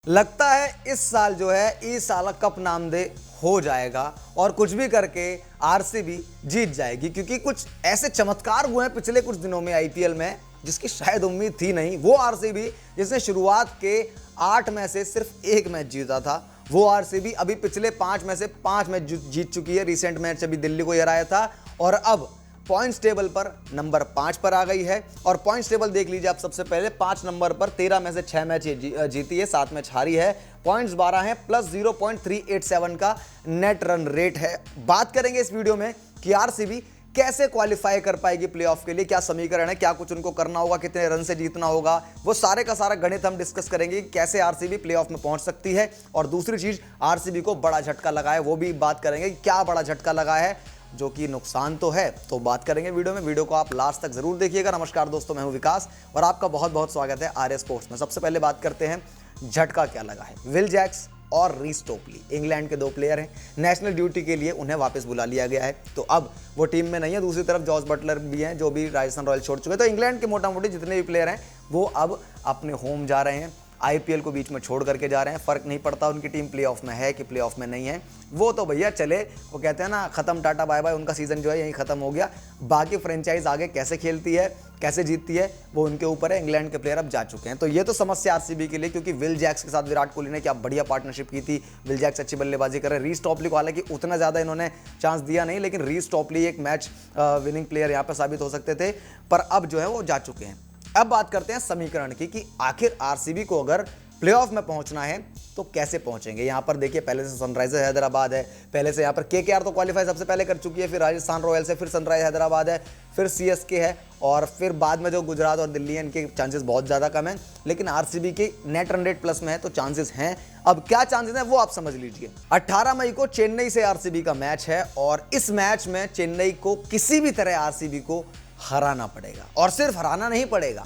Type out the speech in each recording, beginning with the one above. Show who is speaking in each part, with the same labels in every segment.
Speaker 1: लगता है इस साल जो है इस साल कप नामदे हो जाएगा और कुछ भी करके आरसीबी जीत जाएगी, क्योंकि कुछ ऐसे चमत्कार हुए हैं पिछले कुछ दिनों में आईपीएल में जिसकी शायद उम्मीद थी नहीं। वो आरसीबी जिसने शुरुआत के 8 में से सिर्फ 1 मैच जीता था, वो आरसीबी अभी पिछले 5 में से 5 मैच जीत चुकी है। रिसेंट मैच अभी दिल्ली को हराया था और अब पॉइंट्स टेबल पर नंबर 5 पर आ गई है। और पॉइंट्स टेबल देख लीजिए आप, सबसे पहले 5 नंबर पर 13 में से 6 मैच जीती है, 7 मैच हारी है, पॉइंट्स 12 हैं, प्लस 0.387 का नेट रन रेट है। बात करेंगे इस वीडियो में कि आरसीबी कैसे क्वालिफाई कर पाएगी प्लेऑफ के लिए, क्या समीकरण है, क्या कुछ उनको करना होगा, कितने रन से जीतना होगा, वो सारे का सारा गणित हम डिस्कस करेंगे कि कैसे आरसीबी प्लेऑफ में पहुंच सकती है। और दूसरी चीज, आरसीबी को बड़ा झटका लगा है, वो भी बात करेंगे कि क्या बड़ा झटका लगा है, जो कि नुकसान तो है, तो बात करेंगे वीडियो में। वीडियो को आप लास्ट तक जरूर देखिएगा। नमस्कार दोस्तों, मैं हूं विकास और आपका बहुत बहुत स्वागत है आर्य स्पोर्ट्स में। सबसे पहले बात करते हैं झटका क्या लगा है। विल जैक्स और रीस टोपली इंग्लैंड के 2 प्लेयर हैं, नेशनल ड्यूटी के लिए उन्हें वापस बुला लिया गया है, तो अब वो टीम में नहीं है। दूसरी तरफ जॉस बटलर भी हैं जो भी राजस्थान रॉयल्स छोड़ चुके हैं। तो इंग्लैंड के मोटा मोटी जितने भी प्लेयर हैं वो अब अपने होम जा रहे हैं, आईपीएल को बीच में छोड़ करके जा रहे हैं। फर्क नहीं पड़ता उनकी टीम प्लेऑफ में है कि प्लेऑफ में नहीं है, वो तो भैया चले, वो कहते हैं ना खत्म, टाटा बाय बाय, उनका सीजन जो है यहीं खत्म हो गया। बाकी फ्रेंचाइज आगे कैसे खेलती है, कैसे जीतती है, वो उनके ऊपर है। इंग्लैंड के प्लेयर अब जा चुके हैं, तो ये तो समस्या आरसीबी के लिए, क्योंकि विल जैक्स के साथ विराट कोहली ने क्या बढ़िया पार्टनरशिप की थी। विल जैक्स अच्छी बल्लेबाजी कर रहे हैं। रीस टोपली को हालांकि उतना ज़्यादा इन्होंने चांस दिया नहीं, लेकिन रीस टोपली एक मैच विनिंग प्लेयर यहाँ पर साबित हो सकते थे, पर अब जो है वो जा चुके हैं। अब बात करते हैं समीकरण की कि आखिर आरसीबी को अगर प्लेऑफ में पहुंचना है तो कैसे पहुंचेंगे। यहां पर देखिए, पहले से सनराइजर्स हैदराबाद है, पहले से यहां पर केकेआर तो क्वालिफाई सबसे पहले कर चुकी है, फिर राजस्थान रॉयल्स है, फिर सनराइजर्स हैदराबाद है, फिर सीएसके है, और फिर बाद में जो गुजरात और दिल्ली है, इनके चांसेस बहुत ज़्यादा कम हैं। लेकिन आरसीबी के नेट रन रेट प्लस में है, तो चांसेस हैं। अब क्या चांसेस हैं वो आप समझ लीजिए। 18 मई को चेन्नई से आरसीबी का मैच है और इस मैच में चेन्नई को किसी भी तरह आरसीबी को हराना पड़ेगा, और सिर्फ हराना नहीं पड़ेगा,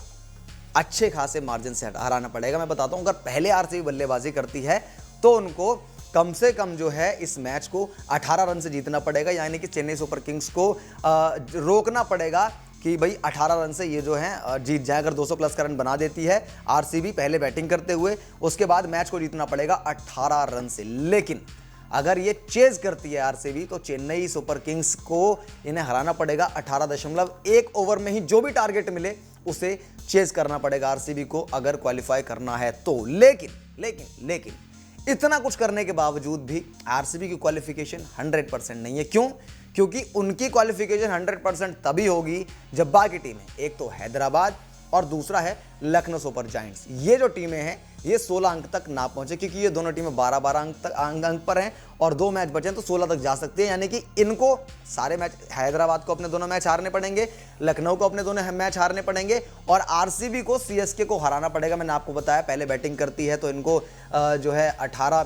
Speaker 1: अच्छे खासे मार्जिन से हराना पड़ेगा। मैं बताता हूं, अगर पहले आरसीबी बल्लेबाजी करती है तो उनको कम से कम जो है इस मैच को 18 रन से जीतना पड़ेगा, यानी कि चेन्नई सुपर किंग्स को रोकना पड़ेगा कि भाई 18 रन से ये जो है जीत जाए। अगर 200 प्लस का रन बना देती है आरसीबी पहले बैटिंग करते हुए, उसके बाद मैच को जीतना पड़ेगा 18 रन से। लेकिन अगर ये चेज करती है आरसीबी तो चेन्नई सुपर किंग्स को इन्हें हराना पड़ेगा 18.1 ओवर में ही, जो भी टारगेट मिले उसे चेज करना पड़ेगा आरसीबी को अगर क्वालिफाई करना है तो। लेकिन इतना कुछ करने के बावजूद भी आरसीबी की क्वालिफिकेशन 100% नहीं है। क्यों? क्योंकि उनकी क्वालिफिकेशन 100% तभी होगी जब बाकी टीमें, एक तो हैदराबाद और दूसरा है लखनऊ सुपर जायंट्स, ये जो टीमें हैं ये 16 अंक तक ना पहुंचे, क्योंकि ये दोनों टीमें 12-12 अंक पर हैं और 2 मैच बचे हैं तो 16 तक जा सकते हैं। यानी कि इनको सारे मैच, हैदराबाद को अपने दोनों मैच हारने पड़ेंगे, लखनऊ को अपने दोनों मैच हारने पड़ेंगे, और आरसीबी को सीएसके को हराना पड़ेगा। मैंने आपको बताया पहले बैटिंग करती है तो इनको जो है 18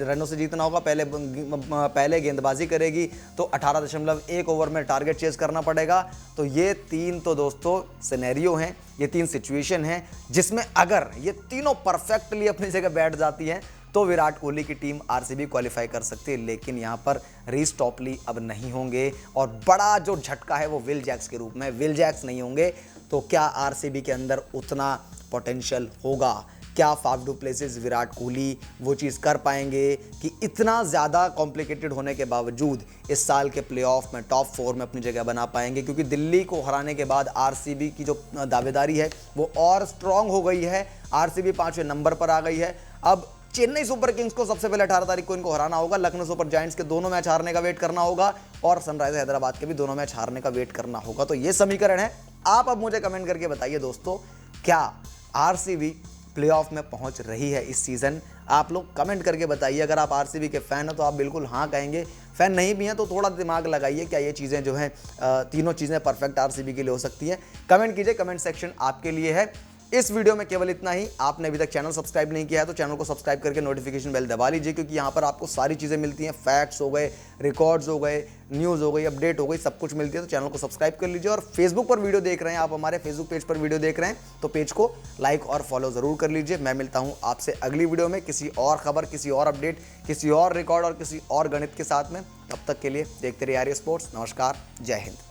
Speaker 1: रनों से जीतना होगा। पहले गेंदबाजी करेगी तो 18.1 ओवर में टारगेट चेज करना पड़ेगा। तो ये 3 तो दोस्तों सिनेरियो हैं, ये 3 सिचुएशन हैं जिसमें अगर ये तीनों परफेक्टली अपनी जगह बैठ जाती हैं तो विराट कोहली की टीम आरसीबी क्वालिफाई कर सकती है। लेकिन यहां पर रीस टोपली अब नहीं होंगे, और बड़ा जो झटका है वो विल जैक्स के रूप में, विल जैक्स नहीं होंगे तो क्या आरसीबी के अंदर उतना पोटेंशियल होगा? क्या Faf du places Virat Kohli वो चीज़ कर पाएंगे कि इतना ज़्यादा कॉम्प्लिकेटेड होने के बावजूद इस साल के प्लेऑफ में टॉप 4 में अपनी जगह बना पाएंगे? क्योंकि दिल्ली को हराने के बाद आरसीबी की जो दावेदारी है वो और स्ट्रांग हो गई है। आरसीबी 5वें नंबर पर आ गई है। अब चेन्नई सुपर किंग्स को सबसे पहले 18 तारीख को इनको हराना होगा, लखनऊ सुपर जायंट्स के दोनों मैच हारने का वेट करना होगा, और सनराइजर्स हैदराबाद के भी दोनों मैच हारने का वेट करना होगा। तो ये समीकरण है। आप अब मुझे कमेंट करके बताइए दोस्तों, क्या आरसीबी प्लेऑफ में पहुंच रही है इस सीजन? आप लोग कमेंट करके बताइए। अगर आप आरसीबी के फैन हो तो आप बिल्कुल हाँ कहेंगे, फैन नहीं भी हैं तो थोड़ा दिमाग लगाइए, क्या ये चीज़ें जो हैं तीनों चीज़ें परफेक्ट आरसीबी के लिए हो सकती हैं? कमेंट कीजिए, कमेंट सेक्शन आपके लिए है। इस वीडियो में केवल इतना ही। आपने अभी तक चैनल सब्सक्राइब नहीं किया है तो चैनल को सब्सक्राइब करके नोटिफिकेशन बेल दबा लीजिए, क्योंकि यहाँ पर आपको सारी चीज़ें मिलती हैं। फैक्ट्स हो गए, रिकॉर्ड्स हो गए, न्यूज़ हो गई, अपडेट हो गई, सब कुछ मिलती है। तो चैनल को सब्सक्राइब कर लीजिए। और फेसबुक पर वीडियो देख रहे हैं आप, हमारे फेसबुक पेज पर वीडियो देख रहे हैं तो पेज को लाइक और फॉलो ज़रूर कर लीजिए। मैं मिलता हूँ आपसे अगली वीडियो में किसी और खबर, किसी और अपडेट, किसी और रिकॉर्ड और किसी और गणित के साथ में। तब तक के लिए देखते रहिए आर्य स्पोर्ट्स। नमस्कार, जय हिंद।